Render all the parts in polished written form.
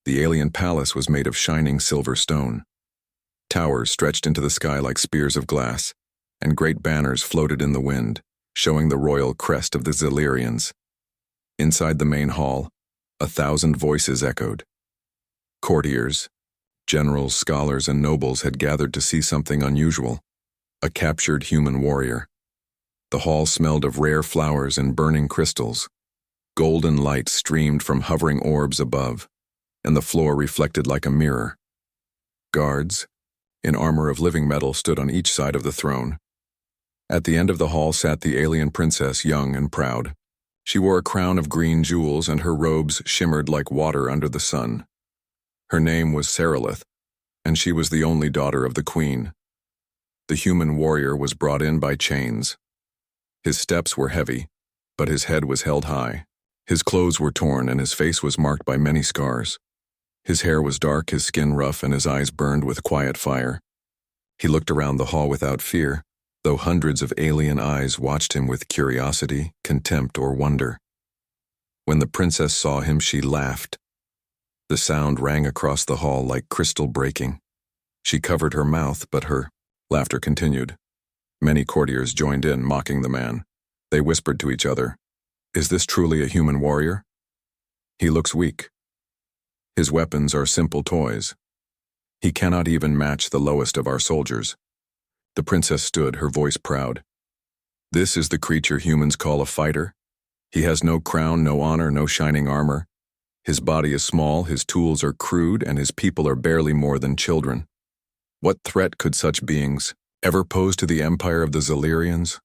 The alien palace was made of shining silver stone. Towers stretched into the sky like spears of glass, and great banners floated in the wind, showing the royal crest of the Zillyrians. Inside the main hall, 1,000 voices echoed. Courtiers, generals, scholars, and nobles had gathered to see something unusual, a captured human warrior. The hall smelled of rare flowers and burning crystals. Golden light streamed from hovering orbs above, and the floor reflected like a mirror. Guards, in armor of living metal, stood on each side of the throne. At the end of the hall sat the alien princess, young and proud. She wore a crown of green jewels, and her robes shimmered like water under the sun. Her name was Sarilith, and she was the only daughter of the queen. The human warrior was brought in by chains. His steps were heavy, but his head was held high. His clothes were torn, and his face was marked by many scars. His hair was dark, his skin rough, and his eyes burned with quiet fire. He looked around the hall without fear, though hundreds of alien eyes watched him with curiosity, contempt, or wonder. When the princess saw him, she laughed. The sound rang across the hall like crystal breaking. She covered her mouth, but her laughter continued. Many courtiers joined in, mocking the man. They whispered to each other, "Is this truly a human warrior? He looks weak. His weapons are simple toys. He cannot even match the lowest of our soldiers." The princess stood, her voice proud. "This is the creature humans call a fighter. He has no crown, no honor, no shining armor. His body is small, his tools are crude, and his people are barely more than children. What threat could such beings ever pose to the empire of the Zillyrians?"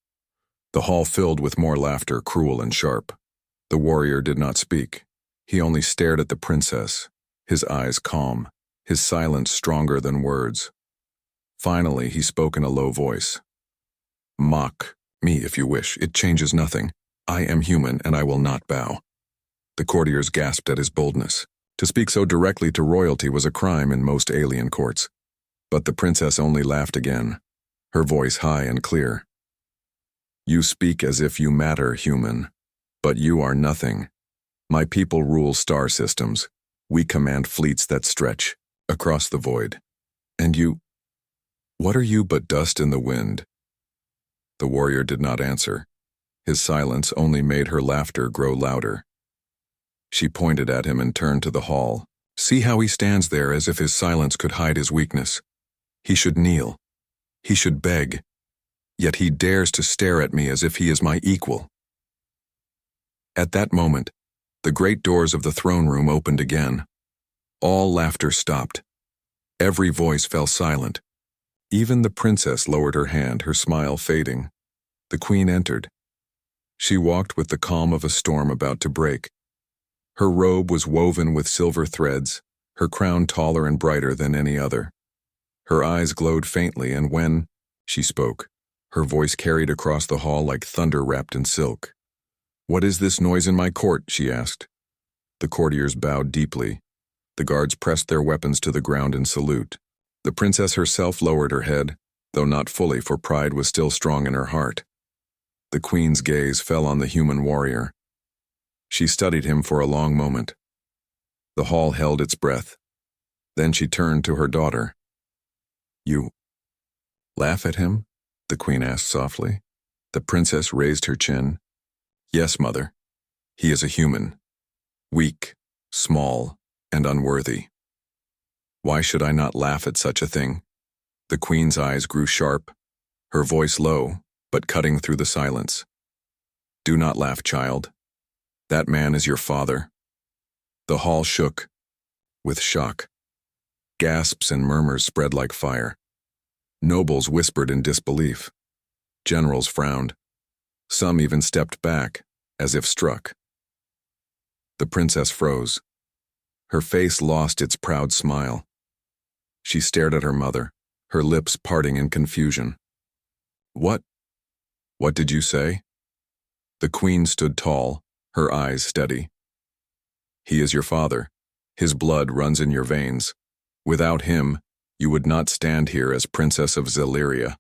The hall filled with more laughter, cruel and sharp. The warrior did not speak. He only stared at the princess, his eyes calm, his silence stronger than words. Finally, he spoke in a low voice. "Mock me if you wish. It changes nothing. I am human, and I will not bow." The courtiers gasped at his boldness. To speak so directly to royalty was a crime in most alien courts. But the princess only laughed again, her voice high and clear. "You speak as if you matter, human. But you are nothing. My people rule star systems. We command fleets that stretch across the void. And you, what are you but dust in the wind?" The warrior did not answer. His silence only made her laughter grow louder. She pointed at him and turned to the hall. "See how he stands there, as if his silence could hide his weakness. He should kneel. He should beg. Yet he dares to stare at me as if he is my equal." At that moment, the great doors of the throne room opened again. All laughter stopped. Every voice fell silent. Even the princess lowered her hand, her smile fading. The queen entered. She walked with the calm of a storm about to break. Her robe was woven with silver threads, her crown taller and brighter than any other. Her eyes glowed faintly, and when she spoke, her voice carried across the hall like thunder wrapped in silk. "What is this noise in my court?" she asked. The courtiers bowed deeply. The guards pressed their weapons to the ground in salute. The princess herself lowered her head, though not fully, for pride was still strong in her heart. The queen's gaze fell on the human warrior. She studied him for a long moment. The hall held its breath. Then she turned to her daughter. "You laugh at him?" the queen asked softly. The princess raised her chin. "Yes, mother. He is a human. Weak, small, and unworthy. Why should I not laugh at such a thing?" The queen's eyes grew sharp, her voice low, but cutting through the silence. "Do not laugh, child. That man is your father." The hall shook with shock. Gasps and murmurs spread like fire. Nobles whispered in disbelief. Generals frowned. Some even stepped back, as if struck. The princess froze. Her face lost its proud smile. She stared at her mother, her lips parting in confusion. What did you say?" The queen stood tall, her eyes steady. "He is your father. His blood runs in your veins. Without him, you would not stand here as Princess of Zillyria."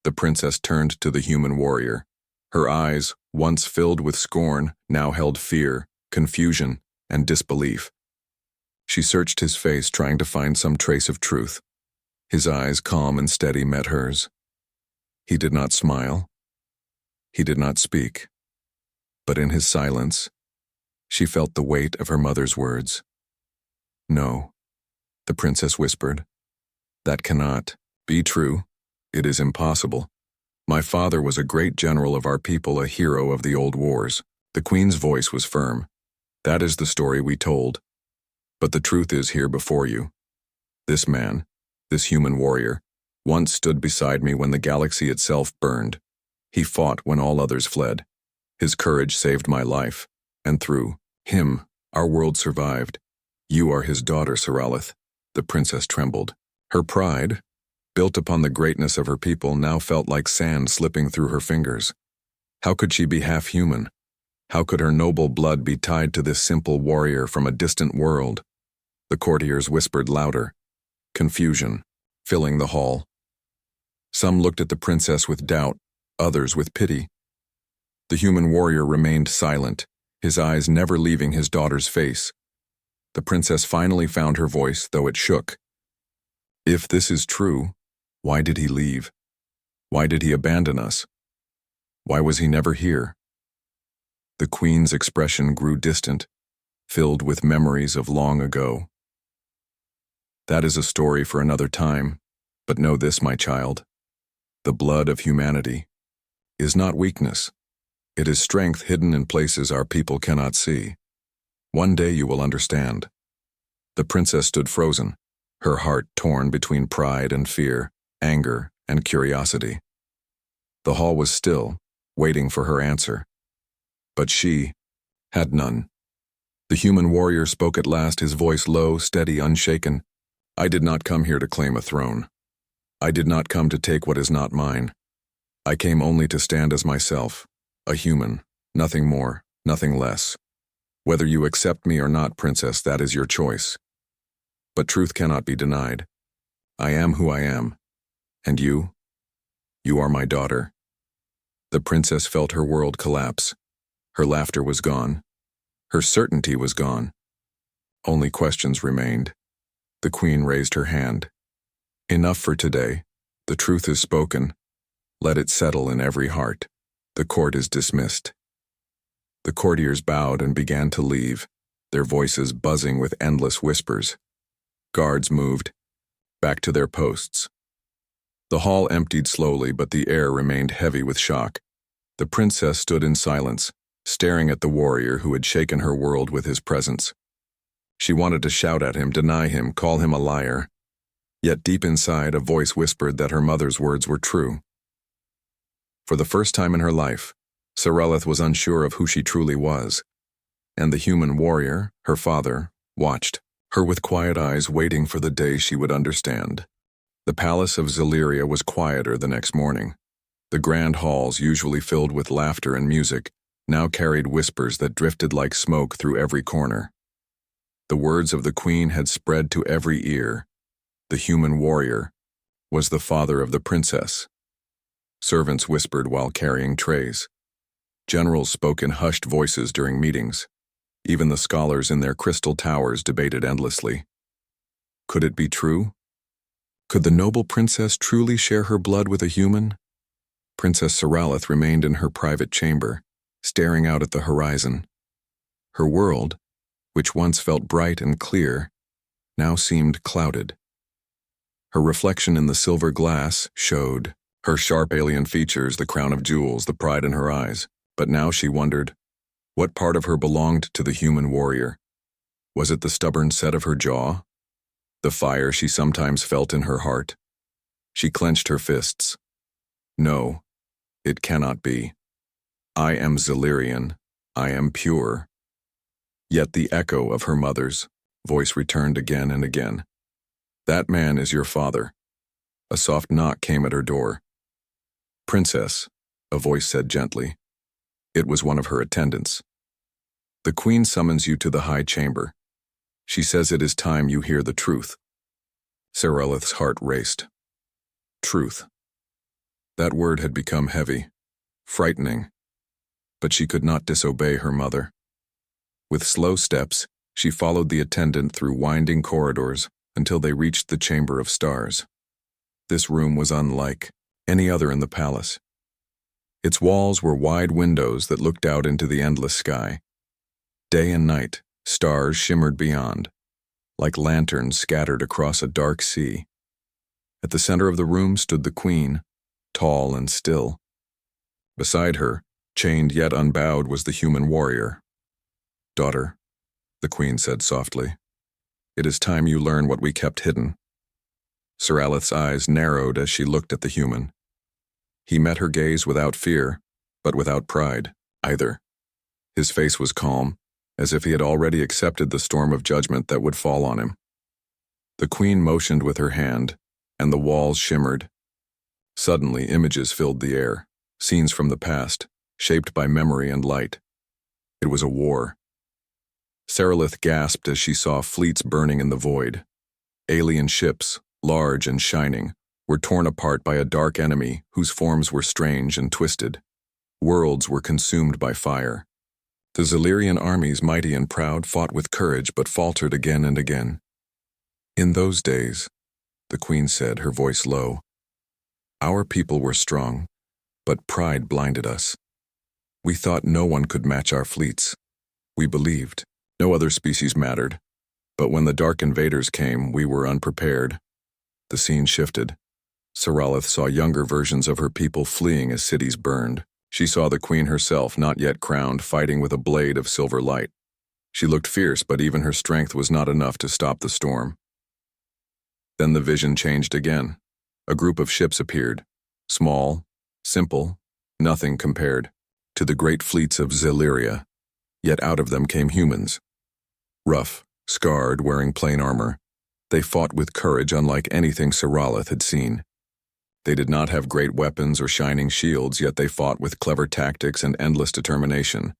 The princess turned to the human warrior. Her eyes, once filled with scorn, now held fear, confusion, and disbelief. She searched his face, trying to find some trace of truth. His eyes, calm and steady, met hers. He did not smile. He did not speak. But in his silence, she felt the weight of her mother's words. "No," the princess whispered. "That cannot be true. It is impossible. My father was a great general of our people, a hero of the old wars." The queen's voice was firm. "That is the story we told. But the truth is here before you. This man, this human warrior, once stood beside me when the galaxy itself burned. He fought when all others fled. His courage saved my life, and through him, our world survived. You are his daughter, Saralith." The princess trembled. Her pride, built upon the greatness of her people, now felt like sand slipping through her fingers. How could she be half human? How could her noble blood be tied to this simple warrior from a distant world? The courtiers whispered louder, confusion filling the hall. Some looked at the princess with doubt, others with pity. The human warrior remained silent, his eyes never leaving his daughter's face. The princess finally found her voice, though it shook. "If this is true, why did he leave? Why did he abandon us? Why was he never here?" The queen's expression grew distant, filled with memories of long ago. "That is a story for another time, but know this, my child. The blood of humanity is not weakness. It is strength hidden in places our people cannot see. One day you will understand." The princess stood frozen, her heart torn between pride and fear, anger and curiosity. The hall was still, waiting for her answer. But she had none. The human warrior spoke at last, his voice low, steady, unshaken. "I did not come here to claim a throne. I did not come to take what is not mine. I came only to stand as myself, a human, nothing more, nothing less. Whether you accept me or not, princess, that is your choice. But truth cannot be denied. I am who I am. And you are my daughter." The princess felt her world collapse. Her laughter was gone. Her certainty was gone. Only questions remained. The queen raised her hand. "Enough for today. The truth is spoken. Let it settle in every heart. The court is dismissed." The courtiers bowed and began to leave, their voices buzzing with endless whispers. Guards moved, back to their posts. The hall emptied slowly, but the air remained heavy with shock. The princess stood in silence, staring at the warrior who had shaken her world with his presence. She wanted to shout at him, deny him, call him a liar. Yet deep inside, a voice whispered that her mother's words were true. For the first time in her life, Saralith was unsure of who she truly was, and the human warrior, her father, watched her with quiet eyes, waiting for the day she would understand. The palace of Zeliria was quieter the next morning. The grand halls, usually filled with laughter and music, now carried whispers that drifted like smoke through every corner. The words of the queen had spread to every ear. The human warrior was the father of the princess. Servants whispered while carrying trays. Generals spoke in hushed voices during meetings. Even the scholars in their crystal towers debated endlessly. Could it be true? Could the noble princess truly share her blood with a human? Princess Saralith remained in her private chamber, staring out at the horizon. Her world, which once felt bright and clear, now seemed clouded. Her reflection in the silver glass showed her sharp alien features, the crown of jewels, the pride in her eyes. But now she wondered, what part of her belonged to the human warrior? Was it the stubborn set of her jaw? The fire she sometimes felt in her heart? She clenched her fists. No, it cannot be. I am Zelirian. I am pure. Yet the echo of her mother's voice returned again and again. That man is your father. A soft knock came at her door. Princess, a voice said gently. It was one of her attendants. The queen summons you to the high chamber. She says it is time you hear the truth. Saralith's heart raced. Truth. That word had become heavy, frightening, but she could not disobey her mother. With slow steps, She followed the attendant through winding corridors until they reached the Chamber of Stars. This room was unlike any other in the palace. Its walls were wide windows that looked out into the endless sky. Day and night, stars shimmered beyond, like lanterns scattered across a dark sea. At the center of the room stood the queen, tall and still. Beside her, chained yet unbowed, was the human warrior. "Daughter," the queen said softly, "it is time you learn what we kept hidden." Sir eyes narrowed as she looked at the human. He met her gaze without fear, but without pride, either. His face was calm, as if he had already accepted the storm of judgment that would fall on him. The queen motioned with her hand, and the walls shimmered. Suddenly, images filled the air, scenes from the past, shaped by memory and light. It was a war. Sarilith gasped as she saw fleets burning in the void. Alien ships, large and shining, were torn apart by a dark enemy whose forms were strange and twisted. Worlds were consumed by fire. The Zilirian armies, mighty and proud, fought with courage but faltered again and again. "In those days," the queen said, her voice low, "our people were strong, but pride blinded us. We thought no one could match our fleets. We believed no other species mattered. But when the dark invaders came, we were unprepared." The scene shifted. Sarilith saw younger versions of her people fleeing as cities burned. She saw the queen herself, not yet crowned, fighting with a blade of silver light. She looked fierce, but even her strength was not enough to stop the storm. Then the vision changed again. A group of ships appeared. Small, simple, nothing compared to the great fleets of Ziliria. Yet out of them came humans. Rough, scarred, wearing plain armor. They fought with courage unlike anything Sarilith had seen. They did not have great weapons or shining shields, yet they fought with clever tactics and endless determination.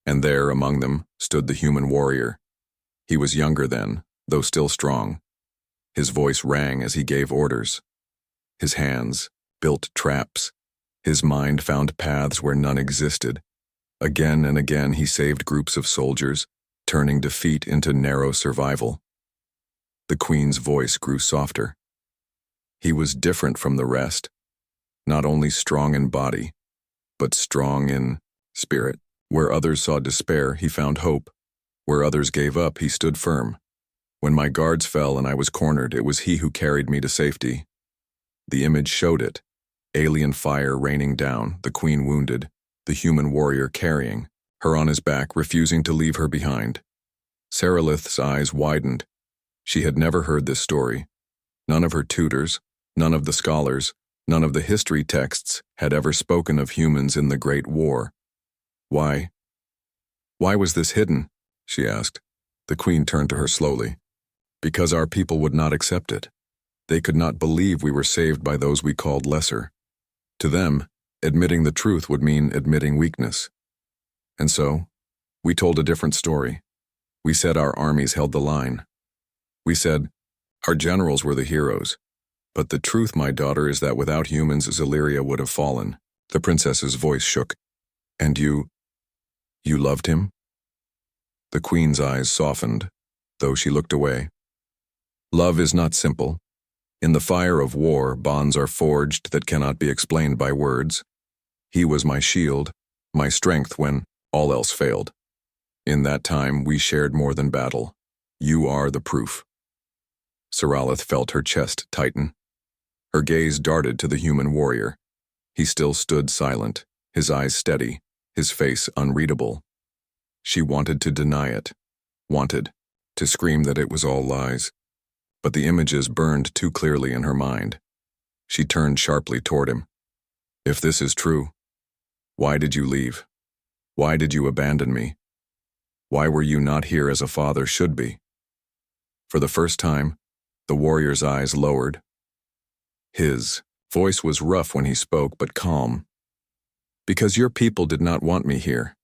And there, among them, stood the human warrior. He was younger then, though still strong. His voice rang as he gave orders. His hands built traps. His mind found paths where none existed. Again and again he saved groups of soldiers, turning defeat into narrow survival. The queen's voice grew softer. He was different from the rest, not only strong in body, but strong in spirit. Where others saw despair, he found hope. Where others gave up, he stood firm. When my guards fell and I was cornered, it was he who carried me to safety. The image showed it. Alien fire raining down, the queen wounded, the human warrior carrying her on his back, refusing to leave her behind. Sarilith's eyes widened. She had never heard this story. None of her tutors, none of the scholars, none of the history texts had ever spoken of humans in the Great War. Why? Why was this hidden? She asked. The queen turned to her slowly. Because our people would not accept it. They could not believe we were saved by those we called lesser. To them, admitting the truth would mean admitting weakness. And so, we told a different story. We said our armies held the line. We said our generals were the heroes. But the truth, my daughter, is that without humans, Ziliria would have fallen. The princess's voice shook. And you loved him? The queen's eyes softened, though she looked away. Love is not simple. In the fire of war, bonds are forged that cannot be explained by words. He was my shield, my strength when all else failed. In that time, we shared more than battle. You are the proof. Sarilith felt her chest tighten. Her gaze darted to the human warrior. He still stood silent, his eyes steady, his face unreadable. She wanted to deny it, wanted to scream that it was all lies. But the images burned too clearly in her mind. She turned sharply toward him. If this is true, why did you leave? Why did you abandon me? Why were you not here as a father should be? For the first time, the warrior's eyes lowered. His voice was rough when he spoke, but calm. Because your people did not want me here.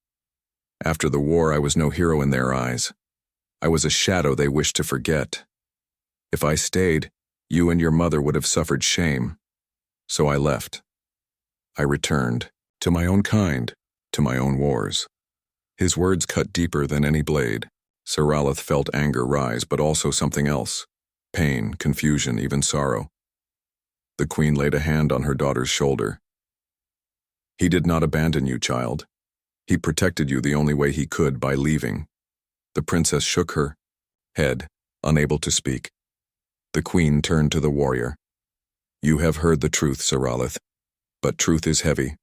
After the war, I was no hero in their eyes. I was a shadow they wished to forget. If I stayed, you and your mother would have suffered shame. So I left. I returned, to my own kind, to my own wars. His words cut deeper than any blade. Saralith felt anger rise, but also something else. Pain, confusion, even sorrow. The queen laid a hand on her daughter's shoulder. He did not abandon you, child. He protected you the only way he could, by leaving. The princess shook her head, unable to speak. The queen turned to the warrior. You have heard the truth, Saralith, but truth is heavy,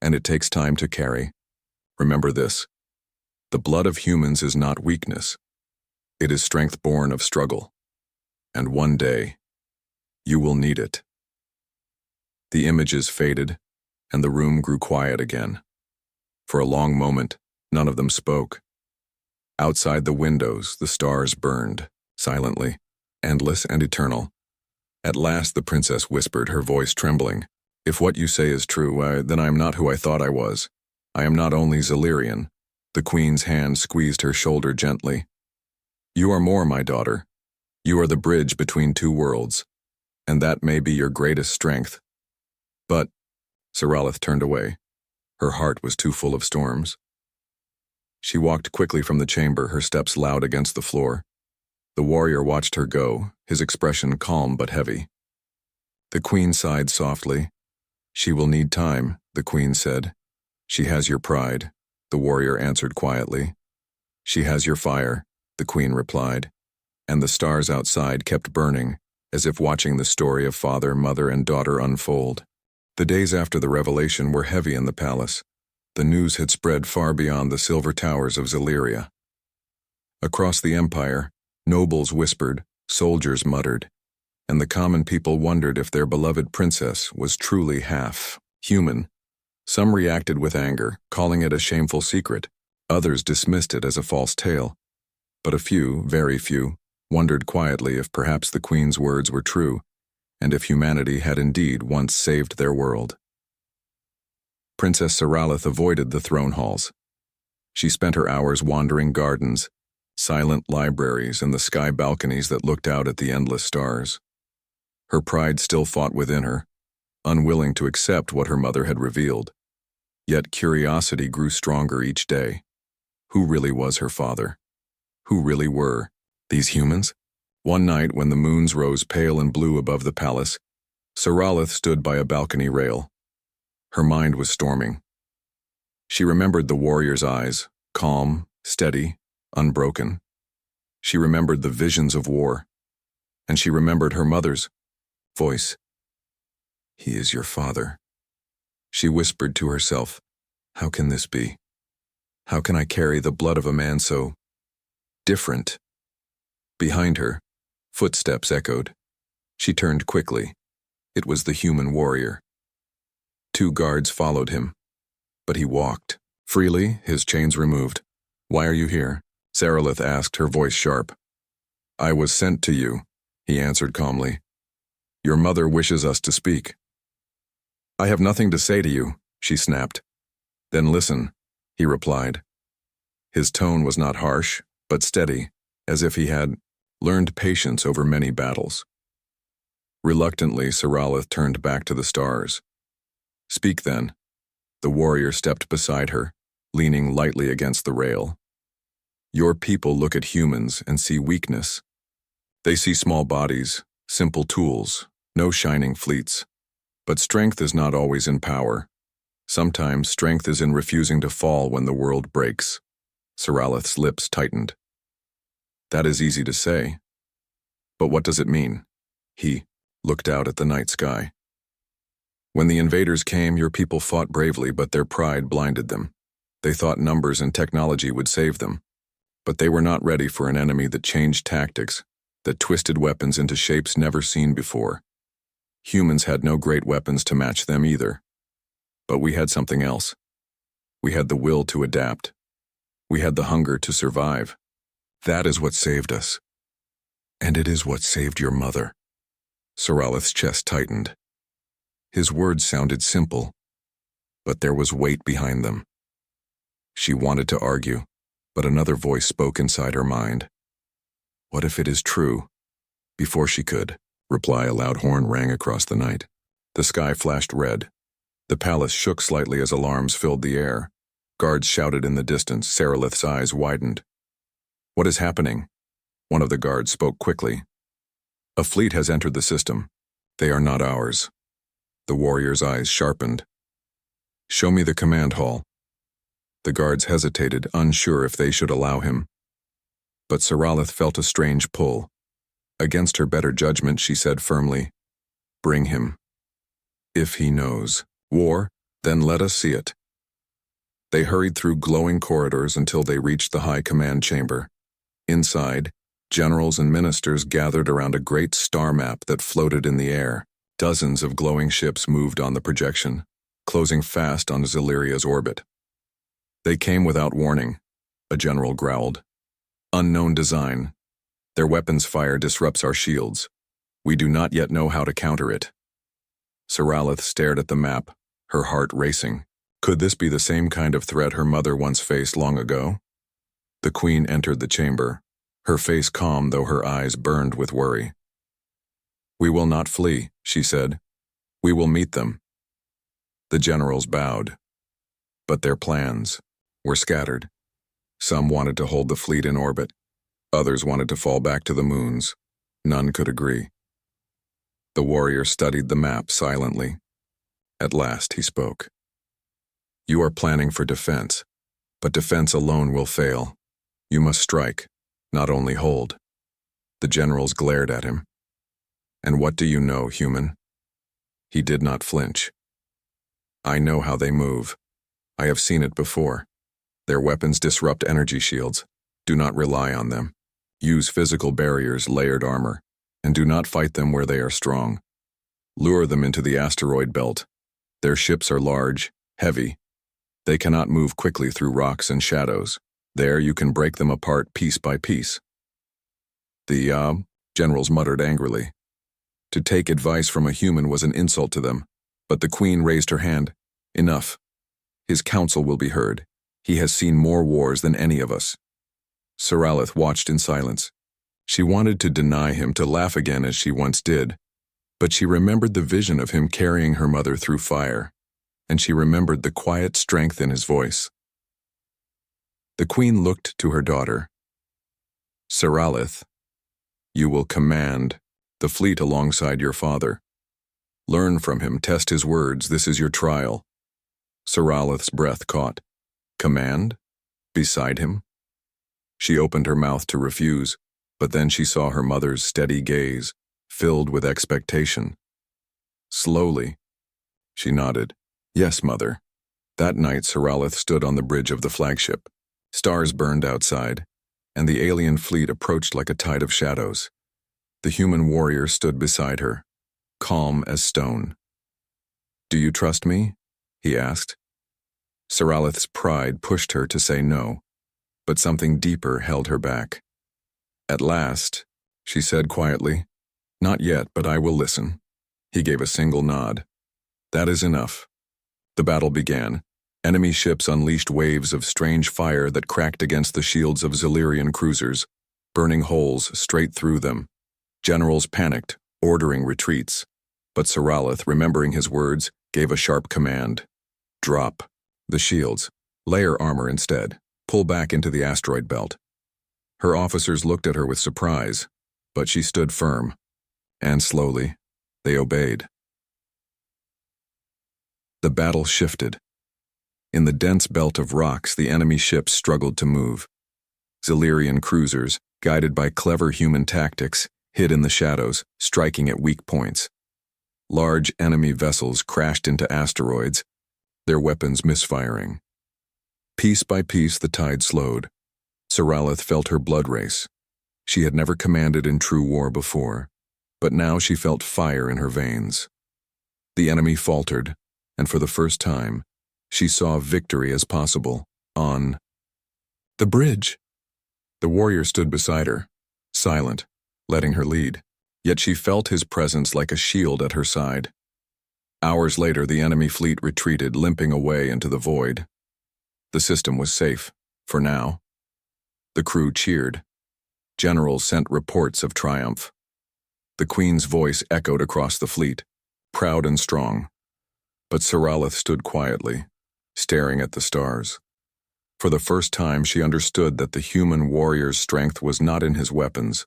and it takes time to carry. Remember this. The blood of humans is not weakness. It is strength born of struggle. And one day, you will need it. The images faded, and the room grew quiet again. For a long moment, none of them spoke. Outside the windows, the stars burned, silently, endless and eternal. At last the princess whispered, her voice trembling. If what you say is true, then I am not who I thought I was. I am not only Xelirian. The queen's hand squeezed her shoulder gently. You are more, my daughter. You are the bridge between two worlds, and that may be your greatest strength. But, Saralith turned away. Her heart was too full of storms. She walked quickly from the chamber, her steps loud against the floor. The warrior watched her go, his expression calm but heavy. The queen sighed softly. She will need time, the queen said. She has your pride, the warrior answered quietly. She has your fire, the queen replied. And the stars outside kept burning, as if watching the story of father, mother, and daughter unfold. The days after the revelation were heavy in the palace. The news had spread far beyond the silver towers of Xeliria. Across the empire, nobles whispered, soldiers muttered, and the common people wondered if their beloved princess was truly half human. Some reacted with anger, calling it a shameful secret. Others dismissed it as a false tale. But a few, very few, wondered quietly if perhaps the queen's words were true, and if humanity had indeed once saved their world. Princess Saralith avoided the throne halls. She spent her hours wandering gardens, silent libraries, and the sky balconies that looked out at the endless stars. Her pride still fought within her, unwilling to accept what her mother had revealed. Yet curiosity grew stronger each day. Who really was her father? Who really were these humans? One night, when the moons rose pale and blue above the palace, Saralith stood by a balcony rail. Her mind was storming. She remembered the warrior's eyes, calm, steady, unbroken. She remembered the visions of war, and she remembered her mother's voice. He is your father. She whispered to herself, how can this be? How can I carry the blood of a man so different? Behind her, footsteps echoed. She turned quickly. It was the human warrior. 2 guards followed him, but he walked freely, his chains removed. Why are you here? Saralith asked, her voice sharp. I was sent to you, he answered calmly. Your mother wishes us to speak. I have nothing to say to you, she snapped. Then listen, he replied. His tone was not harsh, but steady, as if he had learned patience over many battles. Reluctantly, Saralith turned back to the stars. Speak then. The warrior stepped beside her, leaning lightly against the rail. Your people look at humans and see weakness. They see small bodies, simple tools, no shining fleets. But strength is not always in power. Sometimes strength is in refusing to fall when the world breaks. Saralith's lips tightened. That is easy to say. But what does it mean? He looked out at the night sky. When the invaders came, your people fought bravely, but their pride blinded them. They thought numbers and technology would save them. But they were not ready for an enemy that changed tactics, that twisted weapons into shapes never seen before. Humans had no great weapons to match them either. But we had something else. We had the will to adapt. We had the hunger to survive. That is what saved us. And it is what saved your mother. Saralith's chest tightened. His words sounded simple, but there was weight behind them. She wanted to argue, but another voice spoke inside her mind. What if it is true? Before she could reply, a loud horn rang across the night. The sky flashed red. The palace shook slightly as alarms filled the air. Guards shouted in the distance. Saralith's eyes widened. What is happening? One of the guards spoke quickly. A fleet has entered the system. They are not ours. The warrior's eyes sharpened. Show me the command hall. The guards hesitated, unsure if they should allow him. But Saralith felt a strange pull. Against her better judgment, she said firmly, "Bring him. If he knows war, then let us see it." They hurried through glowing corridors until they reached the high command chamber. Inside, generals and ministers gathered around a great star map that floated in the air. Dozens of glowing ships moved on the projection, closing fast on Ziliria's orbit. They came without warning, a general growled. Unknown design. Their weapons fire disrupts our shields. We do not yet know how to counter it. Saralith stared at the map, her heart racing. Could this be the same kind of threat her mother once faced long ago? The queen entered the chamber, her face calm though her eyes burned with worry. "We will not flee," she said. "We will meet them." The generals bowed. But their plans were scattered. Some wanted to hold the fleet in orbit. Others wanted to fall back to the moons. None could agree. The warrior studied the map silently. At last he spoke. "You are planning for defense, but defense alone will fail. You must strike, not only hold." The generals glared at him. "And what do you know, human?" He did not flinch. "I know how they move. I have seen it before. Their weapons disrupt energy shields. Do not rely on them. Use physical barriers, layered armor, and do not fight them where they are strong. Lure them into the asteroid belt. Their ships are large, heavy. They cannot move quickly through rocks and shadows. There you can break them apart piece by piece." The generals muttered angrily. To take advice from a human was an insult to them, but the queen raised her hand. "Enough. His counsel will be heard. He has seen more wars than any of us." Saralith watched in silence. She wanted to deny him, to laugh again as she once did, but she remembered the vision of him carrying her mother through fire, and she remembered the quiet strength in his voice. The queen looked to her daughter. "Saralith, you will command the fleet alongside your father. Learn from him, test his words, this is your trial." Saralith's breath caught. Command? Beside him? She opened her mouth to refuse, but then she saw her mother's steady gaze, filled with expectation. Slowly, she nodded. "Yes, mother." That night, Saralith stood on the bridge of the flagship. Stars burned outside, and the alien fleet approached like a tide of shadows. The human warrior stood beside her, calm as stone. "Do you trust me?" he asked. Saralith's pride pushed her to say no, but something deeper held her back. "At last," she said quietly. "Not yet, but I will listen." He gave a single nod. "That is enough." The battle began. Enemy ships unleashed waves of strange fire that cracked against the shields of Zilirian cruisers, burning holes straight through them. Generals panicked, ordering retreats, but Saralith, remembering his words, gave a sharp command. "Drop the shields. Layer armor instead. Pull back into the asteroid belt." Her officers looked at her with surprise, but she stood firm, and slowly, they obeyed. The battle shifted. In the dense belt of rocks, the enemy ships struggled to move. Zilirian cruisers, guided by clever human tactics, hid in the shadows, striking at weak points. Large enemy vessels crashed into asteroids, their weapons misfiring. Piece by piece, the tide slowed. Saralith felt her blood race. She had never commanded in true war before, but now she felt fire in her veins. The enemy faltered, and for the first time, she saw victory as possible on the bridge. The warrior stood beside her, silent, letting her lead, yet she felt his presence like a shield at her side. Hours later, the enemy fleet retreated, limping away into the void. The system was safe, for now. The crew cheered. Generals sent reports of triumph. The queen's voice echoed across the fleet, proud and strong. But Saralith stood quietly, staring at the stars. For the first time, she understood that the human warrior's strength was not in his weapons,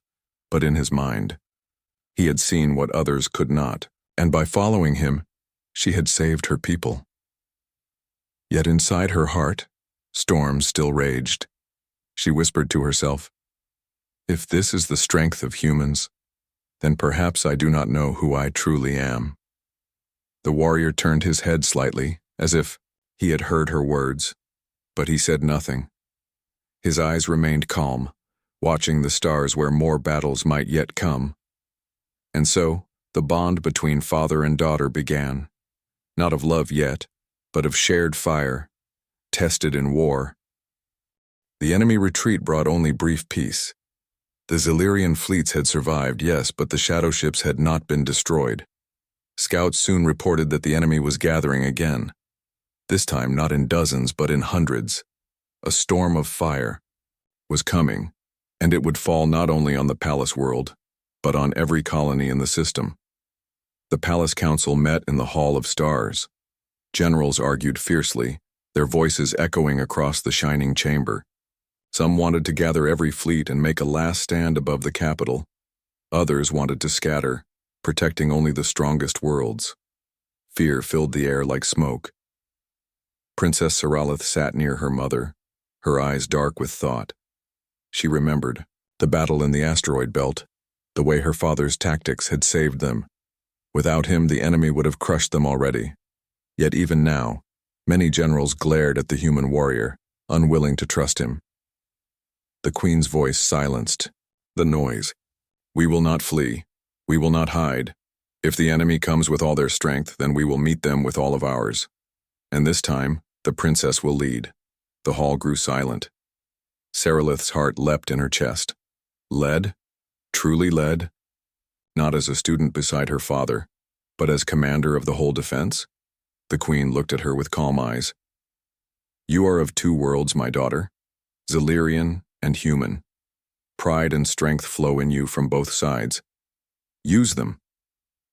but in his mind. He had seen what others could not, and by following him, she had saved her people. Yet inside her heart, storms still raged. She whispered to herself, "If this is the strength of humans, then perhaps I do not know who I truly am." The warrior turned his head slightly, as if he had heard her words, but he said nothing. His eyes remained calm, watching the stars where more battles might yet come. And so, the bond between father and daughter began, not of love yet, but of shared fire, tested in war. The enemy retreat brought only brief peace. The Zilirian fleets had survived, yes, but the shadow ships had not been destroyed. Scouts soon reported that the enemy was gathering again. This time not in dozens, but in hundreds. A storm of fire was coming, and it would fall not only on the palace world, but on every colony in the system. The palace council met in the Hall of Stars. Generals argued fiercely, their voices echoing across the shining chamber. Some wanted to gather every fleet and make a last stand above the capital. Others wanted to scatter, protecting only the strongest worlds. Fear filled the air like smoke. Princess Saralith sat near her mother, her eyes dark with thought. She remembered the battle in the asteroid belt, the way her father's tactics had saved them. Without him, the enemy would have crushed them already. Yet even now, many generals glared at the human warrior, unwilling to trust him. The queen's voice silenced the noise. "We will not flee. We will not hide. If the enemy comes with all their strength, then we will meet them with all of ours. And this time, the princess will lead." The hall grew silent. Saralith's heart leapt in her chest. Led? Truly led? Not as a student beside her father, but as commander of the whole defense? The queen looked at her with calm eyes. "You are of two worlds, my daughter, Zilirian and human. Pride and strength flow in you from both sides. Use them.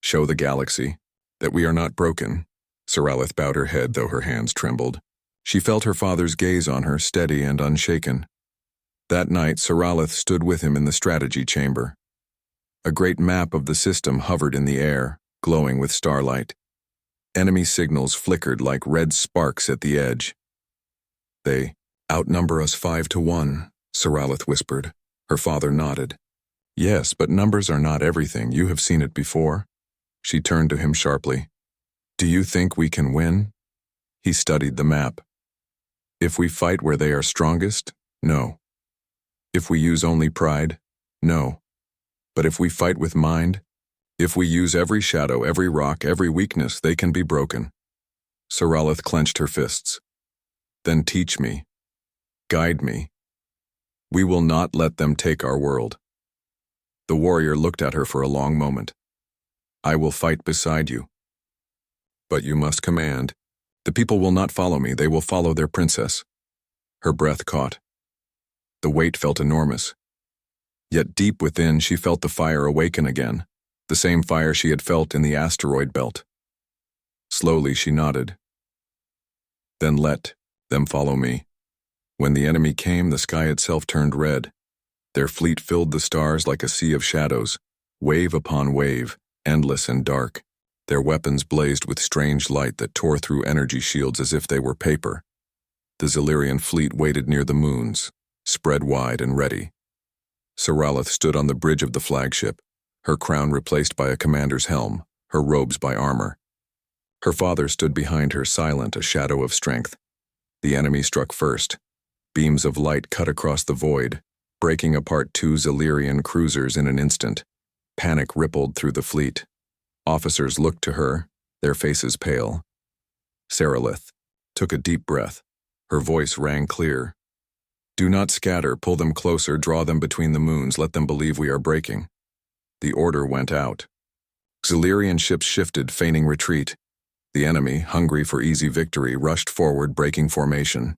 Show the galaxy that we are not broken." Saralith bowed her head, though her hands trembled. She felt her father's gaze on her, steady and unshaken. That night, Saralith stood with him in the strategy chamber. A great map of the system hovered in the air, glowing with starlight. Enemy signals flickered like red sparks at the edge. "They outnumber us 5-1, Saralith whispered. Her father nodded. "Yes, but numbers are not everything. You have seen it before." She turned to him sharply. "Do you think we can win?" He studied the map. "If we fight where they are strongest, no. If we use only pride, no. But if we fight with mind, if we use every shadow, every rock, every weakness, they can be broken." Saralith clenched her fists. "Then teach me. Guide me. We will not let them take our world." The warrior looked at her for a long moment. "I will fight beside you. But you must command. The people will not follow me, they will follow their princess." Her breath caught. The weight felt enormous. Yet deep within, she felt the fire awaken again, the same fire she had felt in the asteroid belt. Slowly she nodded. "Then let them follow me." When the enemy came, the sky itself turned red. Their fleet filled the stars like a sea of shadows, wave upon wave, endless and dark. Their weapons blazed with strange light that tore through energy shields as if they were paper. The Zilirian fleet waited near the moons, spread wide and ready. Saralith stood on the bridge of the flagship, her crown replaced by a commander's helm, her robes by armor. Her father stood behind her, silent, a shadow of strength. The enemy struck first. Beams of light cut across the void, breaking apart two Zilirian cruisers in an instant. Panic rippled through the fleet. Officers looked to her, their faces pale. Saralith took a deep breath. Her voice rang clear. "Do not scatter, pull them closer, draw them between the moons, let them believe we are breaking." The order went out. Zilirian ships shifted, feigning retreat. The enemy, hungry for easy victory, rushed forward, breaking formation.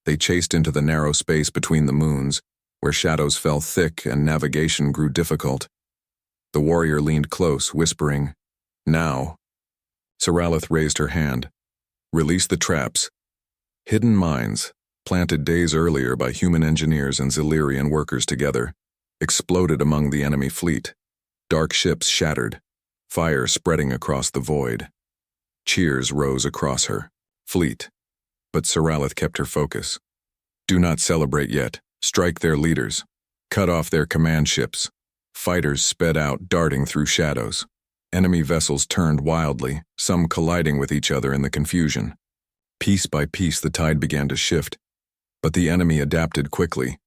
They chased into the narrow space between the moons, where shadows fell thick and navigation grew difficult. The warrior leaned close, whispering, "Now." Saralith raised her hand. "Release the traps. Hidden mines. planted days earlier by human engineers and Xilirian workers together, exploded among the enemy fleet. Dark ships shattered, fire spreading across the void. Cheers rose across her fleet, but Saralith kept her focus. Do not celebrate yet. Strike their leaders. Cut off their command ships. Fighters sped out, darting through shadows. Enemy vessels turned wildly, some colliding with each other in the confusion. Piece by piece the tide began to shift, but the enemy adapted quickly.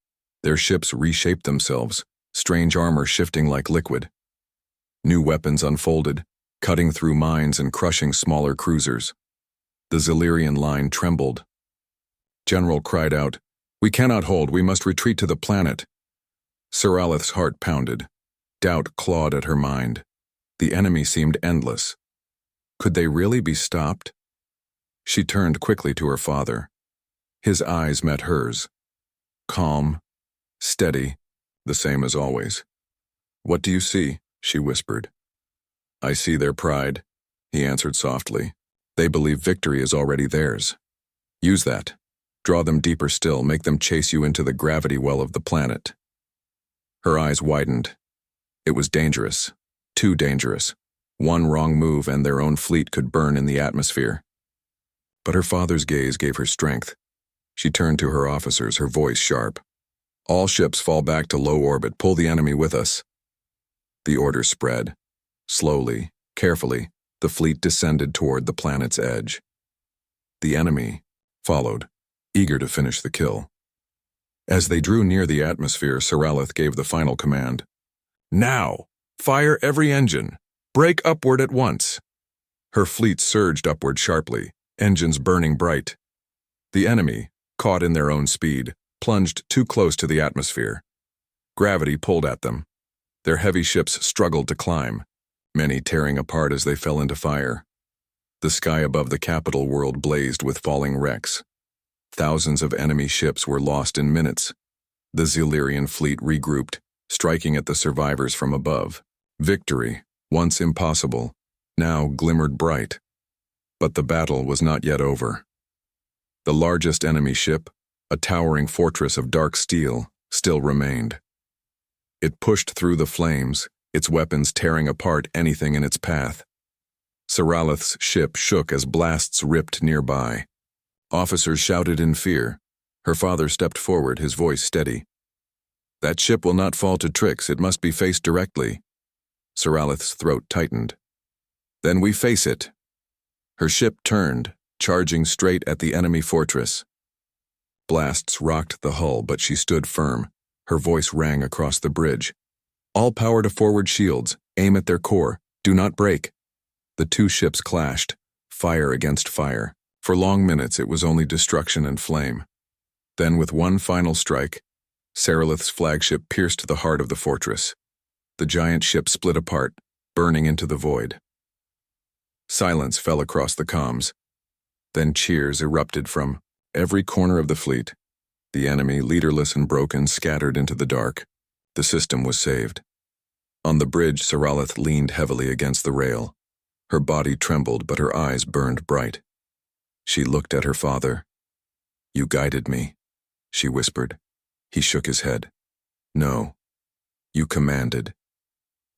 Their ships reshaped themselves, strange armor shifting like liquid. New weapons unfolded, cutting through mines and crushing smaller cruisers. The Xilirian line trembled. General cried out, "We cannot hold, we must retreat to the planet." Saralith's heart pounded. Doubt clawed at her mind. The enemy seemed endless. Could they really be stopped? She turned quickly to her father. His eyes met hers. Calm, steady, the same as always. "What do you see?" she whispered. "I see their pride," he answered softly. "They believe victory is already theirs. Use that. Draw them deeper still, make them chase you into the gravity well of the planet." Her eyes widened. It was dangerous. Too dangerous. One wrong move and their own fleet could burn in the atmosphere. But her father's gaze gave her strength. She turned to her officers, her voice sharp. "All ships fall back to low orbit. Pull the enemy with us." The order spread. Slowly, carefully, the fleet descended toward the planet's edge. The enemy followed, eager to finish the kill. As they drew near the atmosphere, Saralith gave the final command. "Now! Fire every engine! Break upward at once!" Her fleet surged upward sharply, engines burning bright. The enemy, caught in their own speed, plunged too close to the atmosphere. Gravity pulled at them. Their heavy ships struggled to climb, many tearing apart as they fell into fire. The sky above the capital world blazed with falling wrecks. Thousands of enemy ships were lost in minutes. The Xilirian fleet regrouped, striking at the survivors from above. Victory, once impossible, now glimmered bright. But the battle was not yet over. The largest enemy ship, a towering fortress of dark steel, still remained. It pushed through the flames, its weapons tearing apart anything in its path. Saralith's ship shook as blasts ripped nearby. Officers shouted in fear. Her father stepped forward, his voice steady. "That ship will not fall to tricks, it must be faced directly." Saralith's throat tightened. "Then we face it." Her ship turned, charging straight at the enemy fortress. Blasts rocked the hull, but she stood firm. Her voice rang across the bridge. "All power to forward shields. Aim at their core. Do not break." The two ships clashed, fire against fire. For long minutes it was only destruction and flame. Then with one final strike, Saralith's flagship pierced the heart of the fortress. The giant ship split apart, burning into the void. Silence fell across the comms. Then cheers erupted from every corner of the fleet. The enemy, leaderless and broken, scattered into the dark. The system was saved. On the bridge, Saralith leaned heavily against the rail. Her body trembled, but her eyes burned bright. She looked at her father. "You guided me," she whispered. He shook his head. "No, you commanded.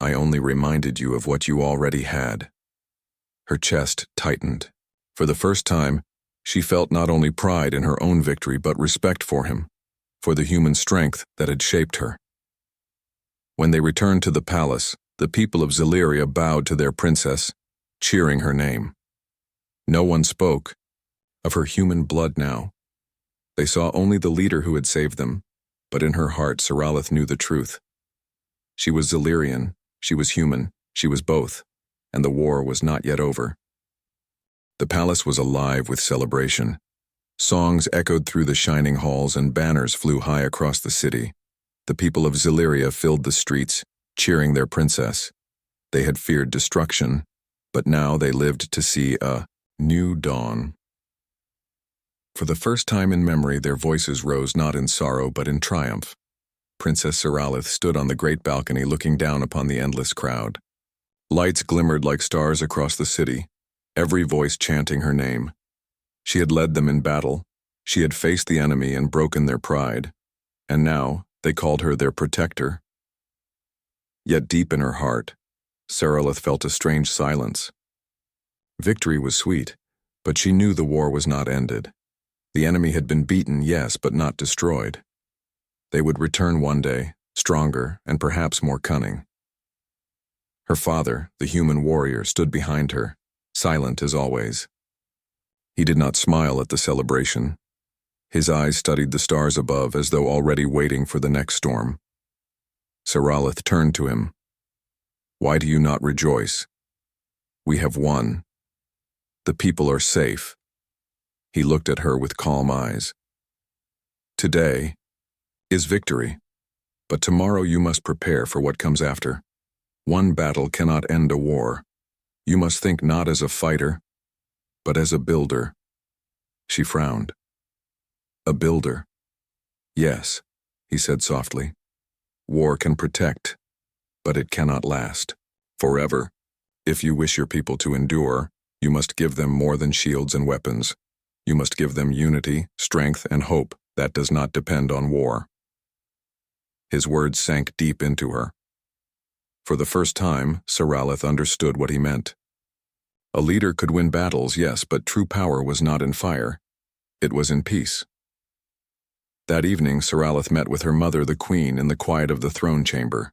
I only reminded you of what you already had." Her chest tightened. For the first time, she felt not only pride in her own victory but respect for him, for the human strength that had shaped her. When they returned to the palace, the people of Xiliria bowed to their princess, cheering her name. No one spoke of her human blood now. They saw only the leader who had saved them, but in her heart Saralith knew the truth. She was Xilirian, she was human, she was both, and the war was not yet over. The palace was alive with celebration. Songs echoed through the shining halls and banners flew high across the city. The people of Xiliria filled the streets, cheering their princess. They had feared destruction, but now they lived to see a new dawn. For the first time in memory, their voices rose not in sorrow but in triumph. Princess Saralith stood on the great balcony looking down upon the endless crowd. Lights glimmered like stars across the city, every voice chanting her name. She had led them in battle, She had faced the enemy and broken their pride, and now they called her their protector. Yet deep in her heart, Sarileth felt a strange silence. Victory was sweet, but she knew the war was not ended. The enemy had been beaten, yes, but not destroyed. They would return one day, stronger and perhaps more cunning. Her father, the human warrior, stood behind her, silent as always. He did not smile at the celebration. His eyes studied the stars above as though already waiting for the next storm. Sarileth turned to him. "Why do you not rejoice? We have won. The people are safe." He looked at her with calm eyes. "Today is victory, but tomorrow you must prepare for what comes after. One battle cannot end a war. You must think not as a fighter, but as a builder." She frowned. "A builder?" "Yes," he said softly. "War can protect, but it cannot last forever. If you wish your people to endure, you must give them more than shields and weapons. You must give them unity, strength, and hope that does not depend on war." His words sank deep into her. For the first time, Sarileth understood what he meant. A leader could win battles, yes, but true power was not in fire. It was in peace. That evening, Sarileth met with her mother, the queen, in the quiet of the throne chamber.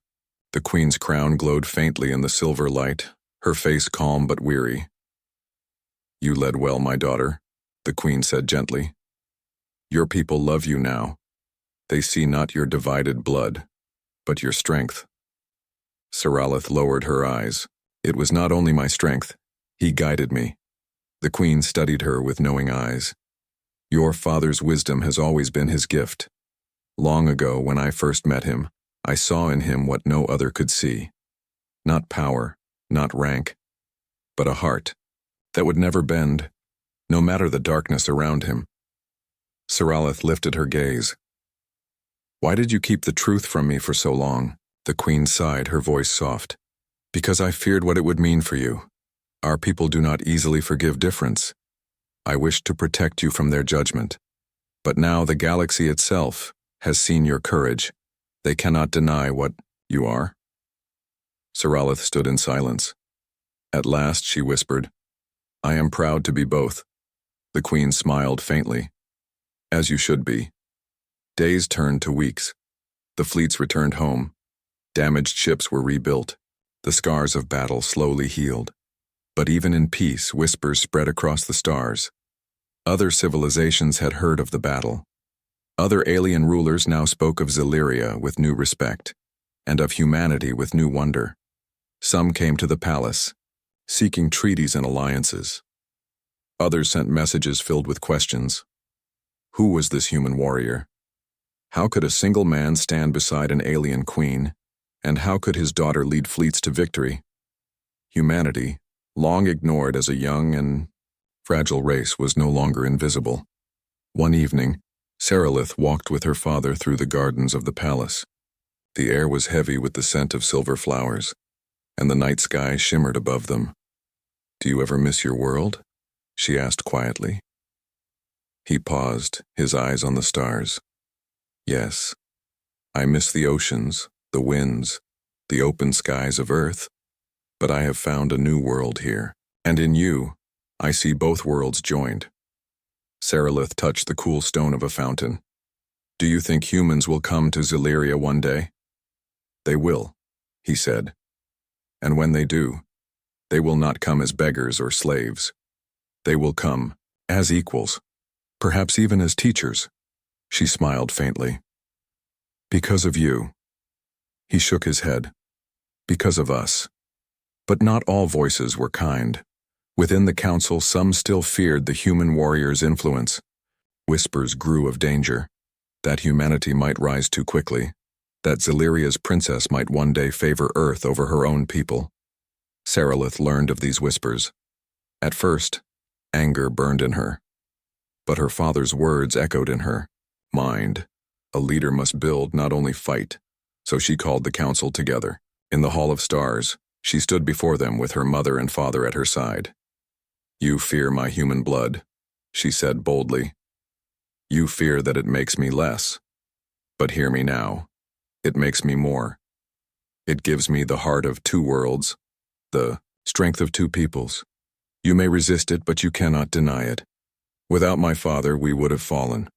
The queen's crown glowed faintly in the silver light, her face calm but weary. "You led well, my daughter," the queen said gently. "Your people love you now. They see not your divided blood, but your strength." Sarileth lowered her eyes. "It was not only my strength. He guided me." The queen studied her with knowing eyes. "Your father's wisdom has always been his gift. Long ago, when I first met him, I saw in him what no other could see. Not power, not rank, but a heart that would never bend, no matter the darkness around him." Sarileth lifted her gaze. "Why did you keep the truth from me for so long?" The queen sighed, her voice soft. "Because I feared what it would mean for you. Our people do not easily forgive difference. I wished to protect you from their judgment. But now the galaxy itself has seen your courage. They cannot deny what you are." Sarileth stood in silence. At last she whispered, "I am proud to be both." The queen smiled faintly. "As you should be." Days turned to weeks. The fleets returned home. Damaged ships were rebuilt. The scars of battle slowly healed. But even in peace, whispers spread across the stars. Other civilizations had heard of the battle. Other alien rulers now spoke of Zillyria with new respect, and of humanity with new wonder. Some came to the palace, seeking treaties and alliances. Others sent messages filled with questions. Who was this human warrior? How could a single man stand beside an alien queen? And how could his daughter lead fleets to victory? Humanity, long ignored as a young and fragile race, was no longer invisible. One evening, Sarileth walked with her father through the gardens of the palace. The air was heavy with the scent of silver flowers, and the night sky shimmered above them. "Do you ever miss your world?" she asked quietly. He paused, his eyes on the stars. "Yes, I miss the oceans, the winds, the open skies of Earth. But I have found a new world here, and in you, I see both worlds joined." Sarileth touched the cool stone of a fountain. "Do you think humans will come to Zillyria one day?" "They will," he said. "And when they do, they will not come as beggars or slaves. They will come as equals, perhaps even as teachers." She smiled faintly. "Because of you." He shook his head. "Because of us." But not all voices were kind. Within the council, some still feared the human warrior's influence. Whispers grew of danger, that humanity might rise too quickly, that Zillyria's princess might one day favor Earth over her own people. Sarileth learned of these whispers. At first, anger burned in her. But her father's words echoed in her mind. A leader must build, not only fight. So she called the council together. In the Hall of Stars, she stood before them with her mother and father at her side. "You fear my human blood," she said boldly. You fear that it makes me less. But hear me now. It makes me more. It gives me the heart of two worlds, the strength of two peoples. You may resist it, but you cannot deny it. Without my father, we would have fallen.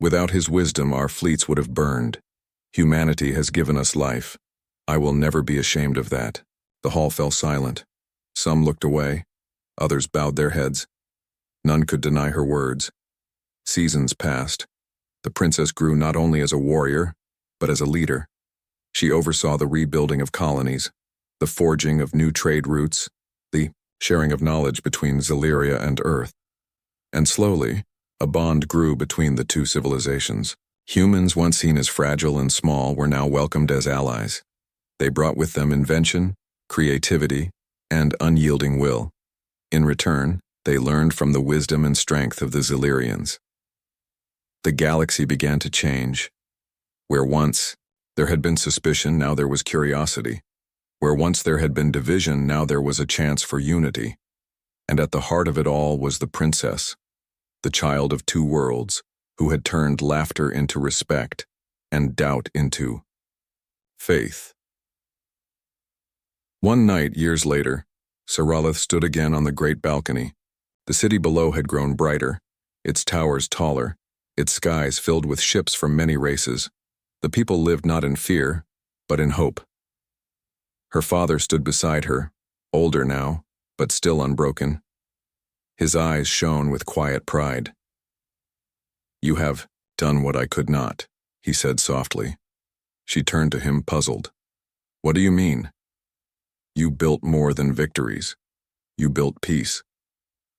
Without his wisdom, our fleets would have burned. Humanity has given us life. I will never be ashamed of that. The hall fell silent. Some looked away. Others bowed their heads. None could deny her words. Seasons passed. The princess grew not only as a warrior, but as a leader. She oversaw the rebuilding of colonies, the forging of new trade routes, the sharing of knowledge between Zelyria and Earth. And slowly, a bond grew between the two civilizations. Humans, once seen as fragile and small, were now welcomed as allies. They brought with them invention, creativity, and unyielding will. In return, they learned from the wisdom and strength of the Zelyrians. The galaxy began to change. Where once there had been suspicion, now there was curiosity. Where once there had been division, now there was a chance for unity. And at the heart of it all was the princess, the child of two worlds, who had turned laughter into respect and doubt into faith. One night, years later, Saralith stood again on the great balcony. The city below had grown brighter, its towers taller, its skies filled with ships from many races. The people lived not in fear, but in hope. Her father stood beside her, older now, but still unbroken. His eyes shone with quiet pride. "You have done what I could not," he said softly. She turned to him, puzzled. "What do you mean?" "You built more than victories. You built peace.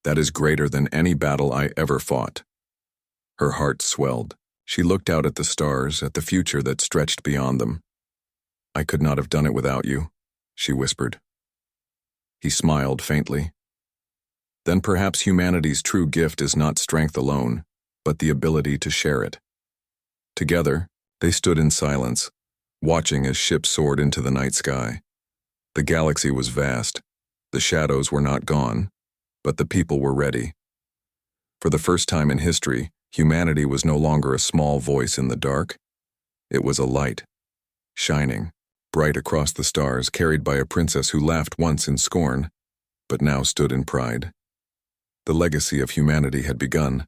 That is greater than any battle I ever fought." Her heart swelled. She looked out at the stars, at the future that stretched beyond them. "I could not have done it without you," she whispered. He smiled faintly. "Then perhaps humanity's true gift is not strength alone, but the ability to share it." Together, they stood in silence, watching as ships soared into the night sky. The galaxy was vast. The shadows were not gone, but the people were ready. For the first time in history, humanity was no longer a small voice in the dark. It was a light, shining, bright across the stars, carried by a princess who laughed once in scorn, but now stood in pride. The legacy of humanity had begun.